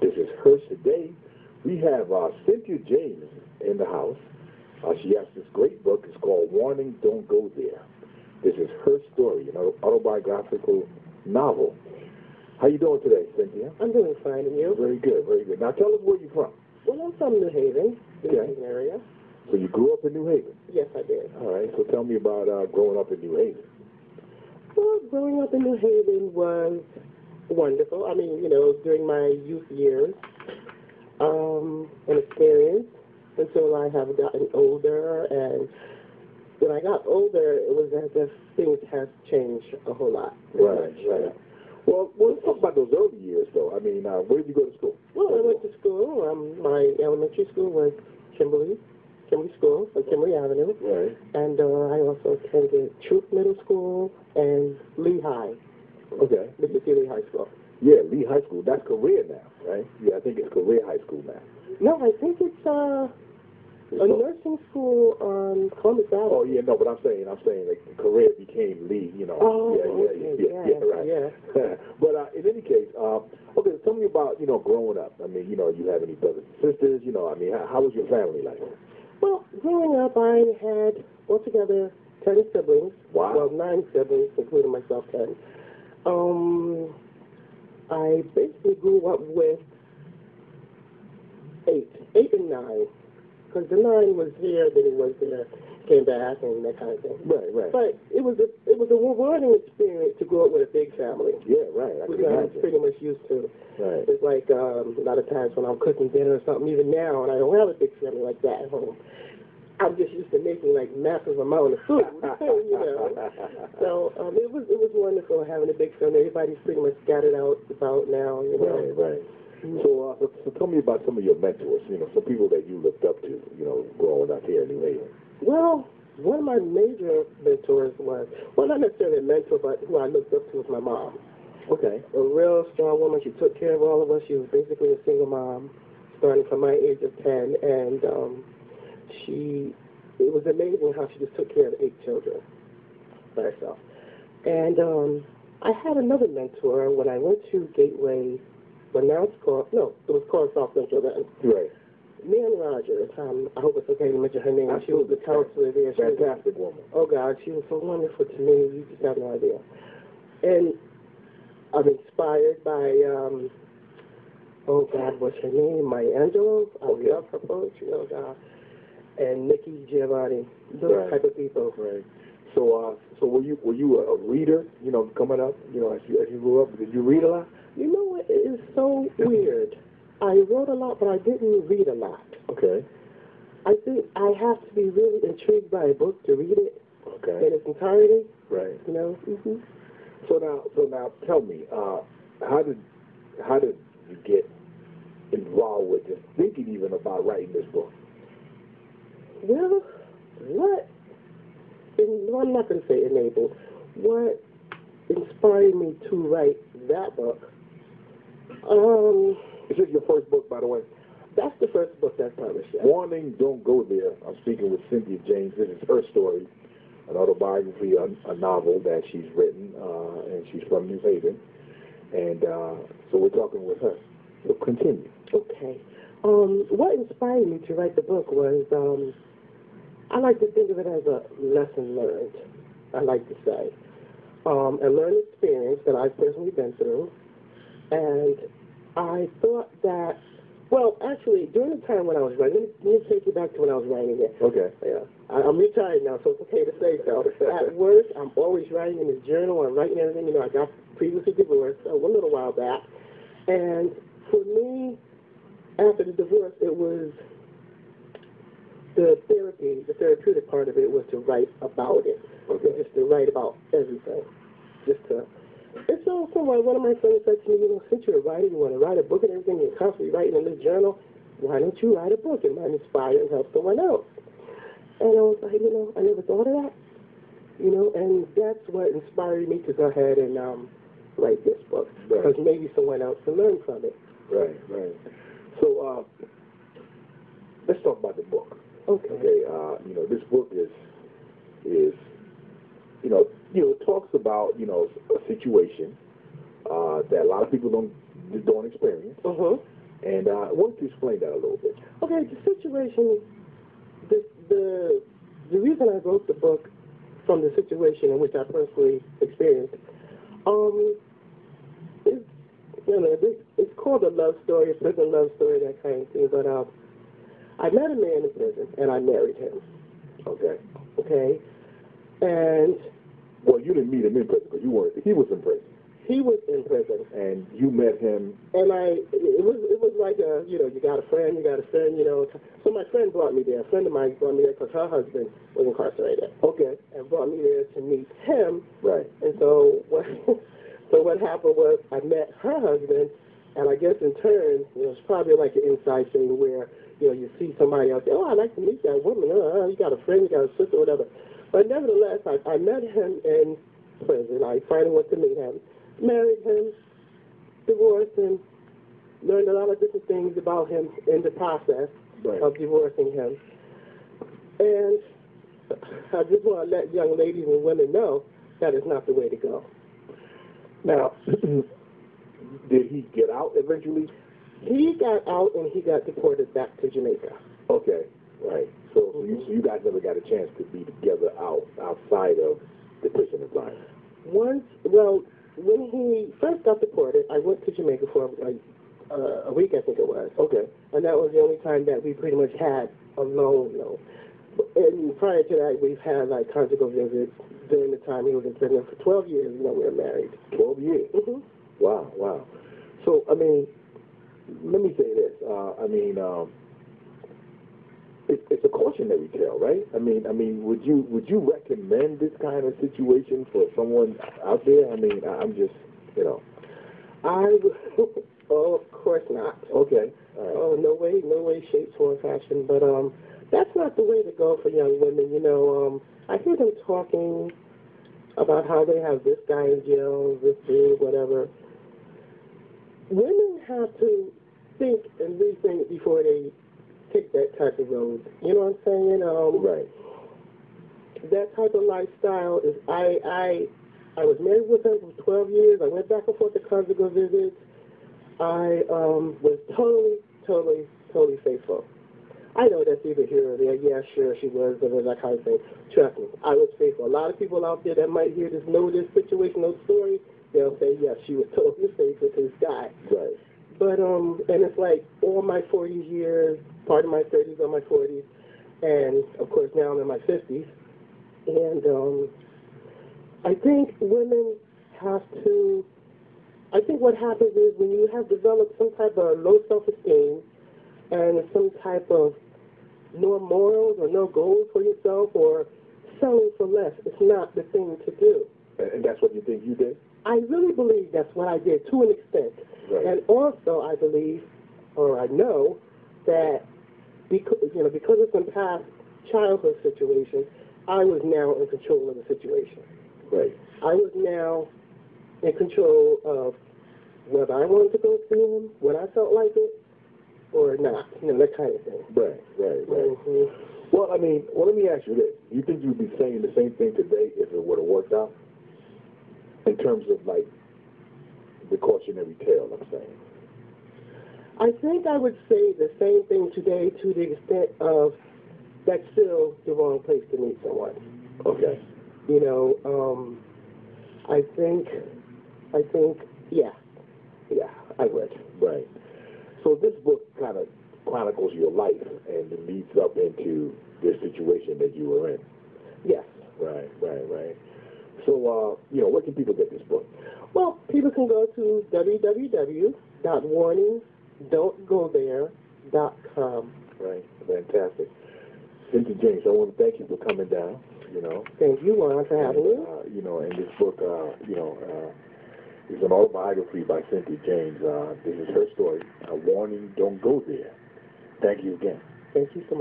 This is Hers today. We have Cynthia James in the house. She has this great book. It's called Warning, Don't Go There. This is her story, an autobiographical novel. How you doing today, Cynthia? I'm doing fine, and you? Very good, very good. Now tell us where you're from. Well, I'm from New Haven, New Okay. Haven area. So you grew up in New Haven? Yes, I did. All right, so tell me about growing up in New Haven. Well, growing up in New Haven was wonderful. I mean, during my youth years, an experience until I have gotten older. And when I got older, it was as if things have changed a whole lot. Right, right. Well, let's talk about those early years, though. I mean, where did you go to school? Well, I went to school. My elementary school was Kimberly School on Kimberly Avenue. Right. And I also attended Troop Middle School and Lee High. Okay. Mississippi Lee High School. Yeah, Lee High School. That's career now, right? Yeah, I think it's career high school now. No, I think it's a nursing school on Columbus Avenue. Oh, yeah, no, but I'm saying like career became Lee, Oh, yeah, right. Yeah. But in any case, okay, tell me about, growing up. I mean, you have any brothers and sisters, I mean, how was your family like? Well, growing up, I had altogether 10 siblings. Wow. Well, 9 siblings, including myself, 10. I basically grew up with 8 and 9. Because the 9 was here, then he was there, came back, and that kind of thing. Right. But it was a rewarding experience to grow up with a big family. Yeah, right. I Which I'm pretty much used to. Right. It's like a lot of times when I'm cooking dinner or something, even now, and I don't have a big family like that at home, I'm just used to making like massive amount of food, So it was wonderful having a big family. Everybody's pretty much scattered out about now, Right. So tell me about some of your mentors, some people that you looked up to, growing up here in New Haven. Well, one of my major mentors was, well, not necessarily a mentor, but who I looked up to was my mom. Okay. A real strong woman. She took care of all of us. She was basically a single mom, starting from my age of 10, and it was amazing how she just took care of 8 children by herself. And I had another mentor when I went to Gateway. But now it was called South Central then. Right. Nan Rogers, I hope it's okay to mention her name. Absolutely. She was the counselor there. Fantastic woman. Oh, God, she was so wonderful to me. You just have no idea. And I'm inspired by, what's her name? Maya Angelou. I love her poetry, oh, God. And Nikki Giovanni, those type of people. Right. So were you a reader, coming up, as you grew up? Did you read a lot? You know what? It is so weird. I wrote a lot, but I didn't read a lot. Okay. I think I have to be really intrigued by a book to read it in its entirety. Right. Mm-hmm. So now, tell me, how did you get involved with just thinking even about writing this book? Well, I'm not going to say enabled. What inspired me to write that book? Is this your first book, by the way? That's the first book that's published. Yes. Warning, Don't Go There. I'm speaking with Cynthia James. This is her story, an autobiography, a novel that she's written, and she's from New Haven. And so we're talking with her. So continue. Okay. What inspired me to write the book was, I like to think of it as a lesson learned, I like to say. A learned experience that I've personally been through. And I thought that, well, actually, during the time when I was writing, let me take you back to when I was writing it. Okay. Yeah. I'm retired now, so it's okay to say so. At work, I'm always writing in this journal. I'm writing everything. I got previously divorced a little while back. And for me, after the divorce, it was the therapeutic part of it was to write about it. Okay. Just to write about everything. And so one of my friends said to me, since you're a writer, you want to write a book and everything, you're constantly writing in this journal, why don't you write a book? It might inspire and help someone else. And I was like, I never thought of that. And that's what inspired me to go ahead and write this book. Right. Because maybe someone else can learn from it. Right. So let's talk about the book. Okay. This book is it talks about, a situation that a lot of people don't experience. Uh-huh. And I want to explain that a little bit. Okay, the situation, the reason I wrote the book from the situation in which I personally experienced, is, it's called a love story, a prison love story, that kind of thing. But I met a man in prison, and I married him. Okay. Okay, and well, you didn't meet him in prison because he was in prison. He was in prison, and you met him. And it was like you got a friend, So my friend brought me there. A friend of mine brought me there because her husband was incarcerated. Okay. And brought me there to meet him. Right. And so what happened was I met her husband, and I guess in turn, it's probably like an inside thing where you see somebody else. Oh, I'd like to meet that woman. You got a friend, you got a sister, whatever. But nevertheless, I met him in prison. I finally went to meet him. Married him, divorced him, learned a lot of different things about him in the process of divorcing him. And I just want to let young ladies and women know that is not the way to go. Now, did he get out eventually? He got out and he got deported back to Jamaica. Okay, right. So you guys never got a chance to be together outside of the prison environment? When he first got deported, I went to Jamaica for a week, I think it was. Okay. And that was the only time that we pretty much had alone, And prior to that, we've had, conjugal visits during the time he was in prison. For 12 years, we were married. 12 years? Mm-hmm. Wow. So, let me say this. It's a cautionary tale, right? Would you recommend this kind of situation for someone out there? I'm just, Oh, of course not. Okay. All right. Oh, no way, shape, form, fashion. But that's not the way to go for young women. I hear them talking about how they have this guy in jail, this dude, whatever. Women have to think and rethink before they take that type of road. You know what I'm saying? Right. That type of lifestyle is. I was married with him for 12 years. I went back and forth to conjugal visits. I was totally faithful. I know that's either here or there. Yeah, sure, she was, that kind of thing. Trust me, I was faithful. A lot of people out there that might hear this, know this situation, know the story, they'll say, yes, she was totally faithful to this guy. Right. But, and it's like all my 40 years, part of my 30s or my 40s, and, of course, now I'm in my 50s. And I think women have to, I think what happens is when you have developed some type of low self-esteem and some type of no morals or no goals for yourself or selling for less, it's not the thing to do. And that's what you think you did? I really believe that's what I did to an extent. Right. And also I believe, or I know, that because of some past childhood situations, I was now in control of the situation. Right. I was now in control of whether I wanted to go see him, when I felt like it, or not. That kind of thing. Right. Mm-hmm. Well, let me ask you this. You think you'd be saying the same thing today if it would have worked out? In terms of, the cautionary tale, I'm saying. I think I would say the same thing today to the extent of that's still the wrong place to meet someone. Okay. I think, yeah, I would. Right. So this book kind of chronicles your life and it leads up into this situation that you were in. Yes. Right. So, where can people get this book? Well, people can go to www.warningdon'tgothere.com. Right. Fantastic. Cynthia James, I want to thank you for coming down, Thank you, Juan, for having me. And this book, is an autobiography by Cynthia James. This is her story. A warning, don't go there. Thank you again. Thank you so much.